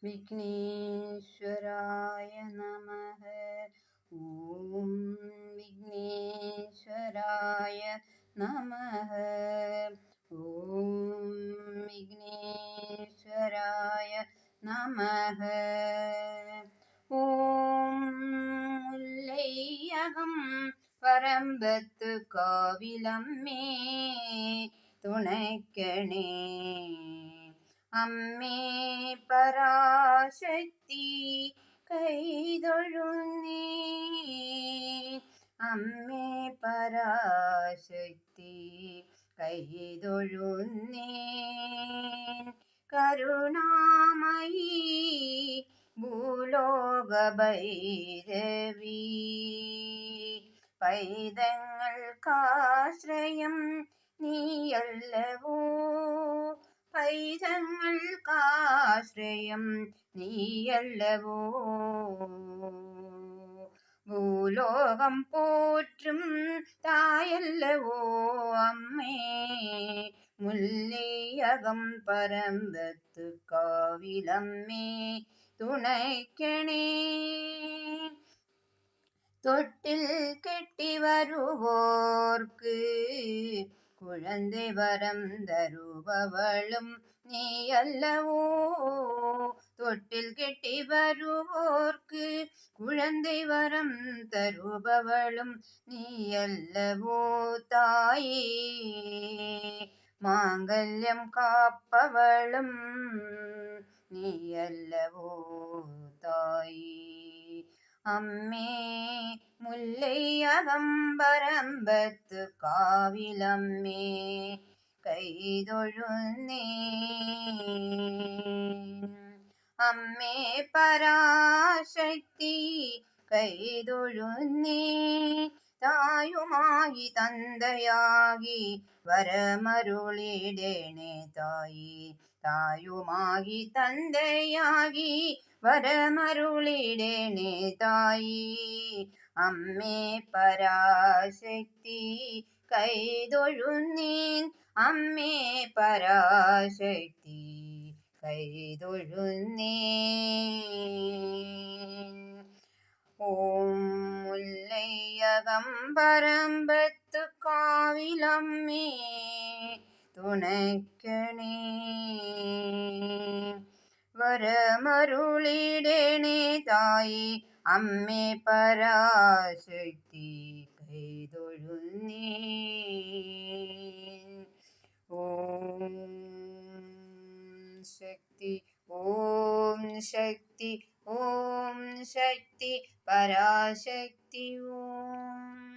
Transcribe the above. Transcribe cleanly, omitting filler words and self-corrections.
विघ्नेश्वराय नमः। ॐ विघ्नेश्वराय नमः। ॐ विघ्नेश्वराय नमः। ॐ मुल्लैयகம் பரம்பத்து காவிலம்மே துணைக்கணே അമ്മേ പരാശക്തി കൈതൊഴുന്നേ അമ്മേ പരാശക്തി കൈതൊഴുന്നേ കരുണാമയി ഭൂലോക ഭൈരവി പൈതങ്ങൾക്കാശ്രയം നീയല്ലവോ പൈതങ്ങൾക്കാശ്രയം നീയല്ലവോ ഭൂലോകം പോറ്റും തായല്ലവോ അമ്മേ മുല്ലൈയകം പരമ്പത്ത് കാവിലമ്മേ തുണയ്ക്കണേ തൊട്ടിൽ കെട്ടി വരുവോർക്ക് കുഴந்தை വരം തരുവവളും നീയല്ലവോ തൊട്ടിൽ കെട്ടി വരുവോർക്ക് കുഴந்தை വരം തരുവവളും നീയല്ലവോ തായേ മാംഗല്യം കാപ്പവളും നീയല്ലവോ തായേ അമ്മേ മുല്ലൈയകം പരമ്പത്ത് കാവിലമ്മേ കൈതൊഴുന്നേ അമ്മേ പരാശക്തി കൈതൊഴുന്നേ തായുമായി തന്തയാകി വരമരുളിടണേ തായി തായുമായി തന്തയാകി വരമരുളിടണേ തായി അമ്മേ പരാശക്തി കൈതൊഴുന്നേൻ അമ്മേ പരാശക്തി കൈതൊഴുന്നേൻ ഓം മുല്ലൈയകം പരമ്പത്ത് കാവിലമ്മേ തുണയ്ക്കണേ വരമരുളിടണേ തായി അമ്മേ പരാശക്തി കൈതൊഴുന്നേ ഓം ശക്തി ഓം ശക്തി ഓം ശക്തി പരാശക്തി ഓം